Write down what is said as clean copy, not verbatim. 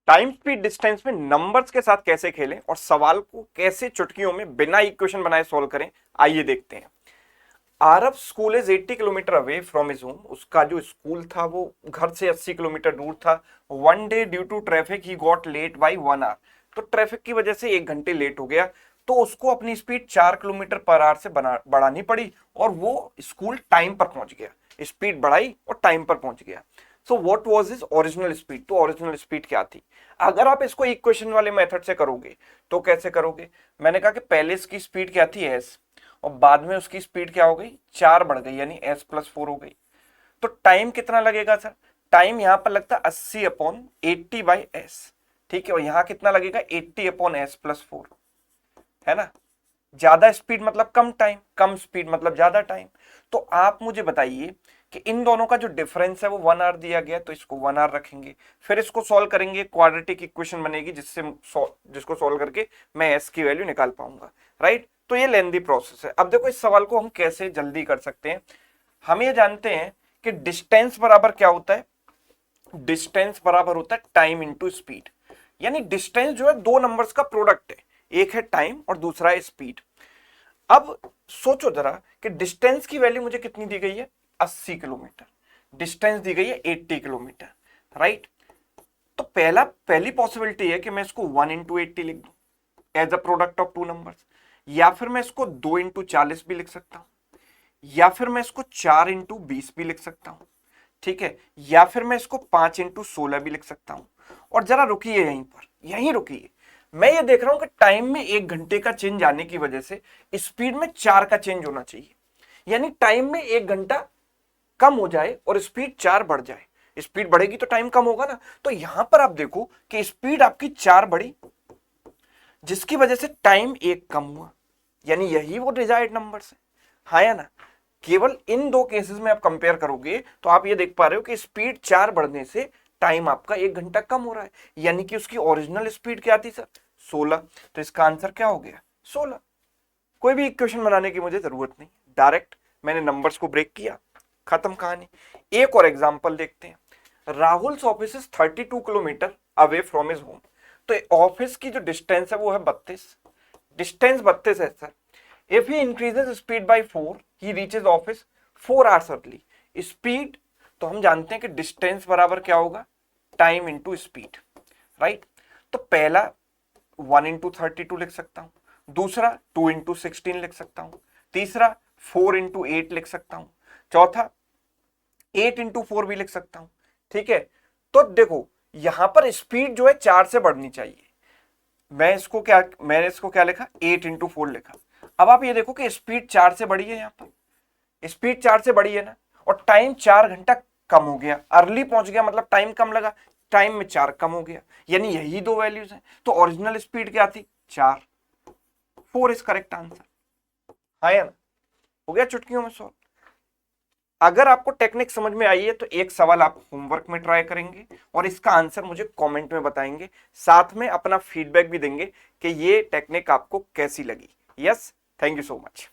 Time speed distance में numbers के साथ कैसे खेलें और सवाल को कैसे चुटकियों में बिना इक्वेशन बनाए सॉल्व करें, आइए देखते हैं। Aarav school is 80 kilometre away from his home. उसका जो स्कूल था वो घर से 80 किलोमीटर दूर था। One day due to traffic he got late by 1 hour. तो ट्रैफिक की वजह से 1 घंटे लेट हो गया। तो उसको अपनी स्पीड 4 किलोमीटर पर आवर से बढ़ानी पड़ी और वो स्कूल टाइम पर पहुंच गया। स्पीड बढ़ाई और टाइम पर पहुंच गया। So what was his original speed? तो ओरिजिनल स्पीड क्या थी? अगर आप इसको इक्वेशन वाले मेथड से करोगे तो कैसे करोगे? मैंने कहा कि पहले इसकी स्पीड क्या थी, एस, और बाद में उसकी स्पीड क्या हो गई, 4 बढ़ गई, यानी s+4 हो गई। तो टाइम कितना लगेगा सर? टाइम यहां पर लगता है 80/80/s। ठीक है, और यहां कितना लगेगा, 80/s+4, है ना। ज्यादा स्पीड मतलब कम टाइम, कम स्पीड मतलब ज्यादा टाइम। तो आप मुझे बताइए कि इन दोनों का जो डिफरेंस है वो 1 आवर दिया गया, तो इसको 1 आवर रखेंगे। फिर इसको सॉल्व करेंगे, क्वाड्रेटिक इक्वेशन बनेगी जिसको सॉल्व करके मैं एस की वैल्यू निकाल पाऊंगा, राइट। तो ये लेंदी प्रोसेस है। अब देखो इस सवाल को हम कैसे जल्दी कर सकते हैं। हम ये जानते हैं कि डिस्टेंस बराबर क्या होता है, डिस्टेंस बराबर होता है टाइम इंटू स्पीड। यानी डिस्टेंस जो है दो नंबर्स का प्रोडक्ट है, एक है टाइम और दूसरा है स्पीड। अब सोचो जरा कि डिस्टेंस की वैल्यू मुझे कितनी दी गई है, 80 किलोमीटर। डिस्टेंस दी गई है 80 किलोमीटर, राइट। तो पहली पॉसिबिलिटी है कि मैं इसको 1 × 80 लिख दूं as a product of two numbers, या फिर मैं इसको 2 × 40 भी लिख सकता हूं, या फिर मैं इसको 4 × 20 भी लिख सकता हूं, ठीक है, या फिर मैं इसको 5 × 16 भी लिख सकता हूं। और जरा रुकिए यहीं पर, यहीं रुकिए। मैं ये देख रहा हूं कि टाइम में 1 घंटे का चेंज आने की वजह से स्पीड में 4 का चेंज होना चाहिए। यानी टाइम में 1 घंटा कम हो जाए और स्पीड 4 बढ़ जाए। स्पीड बढ़ेगी तो टाइम कम होगा ना। तो यहां पर आप देखो कि स्पीड आपकी 4 बढ़ी, जिसकी वजह से टाइम 1 कम हुआ। यानी यही वो डिजायर्ड नंबर्स है, हाँ या ना। केवल इन दो केसेस में आप कंपेयर करोगे तो आप ये देख पा रहे हो कि स्पीड 4 बढ़ने से टाइम आपका 1 घंटा कम हो रहा है। यानी कि उसकी ओरिजिनल स्पीड क्या थी सर, 16। तो इसका आंसर क्या हो गया, 16। कोई भी इक्वेशन बनाने की मुझे जरूरत नहीं, डायरेक्ट मैंने नंबर्स को ब्रेक किया, खत्म कहानी। एक और एग्जांपल देखते हैं। Rahul office is 32 kilometre away from his home. तो ऑफिस की जो डिस्टेंस है वो है 32, डिस्टेंस 32 है sir. If he increases speed bye 4 he reaches office 4 hours early. Speed, तो हम जानते हैं कि डिस्टेंस बराबर क्या होगा, टाइम इंटू स्पीड, राइट। तो पहला 1 × 32 लिख सकता हूं, दूसरा 2 × 16 लिख सकता हूं, तीसरा 4 × 8 लिख सकता हूं, चौथा 8 × 4 भी लिख सकता हूं, ठीक है। तो देखो यहां पर स्पीड जो है 4 से बढ़नी चाहिए। मैंने इसको क्या लिखा, 8 × 4 लिखा। अब आप ये देखो कि स्पीड 4 से बढ़ी है, यहां पर स्पीड 4 से बढ़ी है ना, और टाइम 4 घंटा कम हो गया, अर्ली पहुंच गया मतलब टाइम कम लगा, टाइम में 4 कम हो गया। यानी यही दो वैल्यूज हैं। तो ओरिजिनल स्पीड क्या थी, 4। 4 इज करेक्ट आंसर, हाँ या ना। हो गया चुटकियों में सॉल्व। अगर आपको टेक्निक समझ में आई है तो एक सवाल आप होमवर्क में ट्राई करेंगे और इसका आंसर मुझे कमेंट में बताएंगे, साथ में अपना फीडबैक भी देंगे कि ये टेक्निक आपको कैसी लगी। Yes, thank you so much.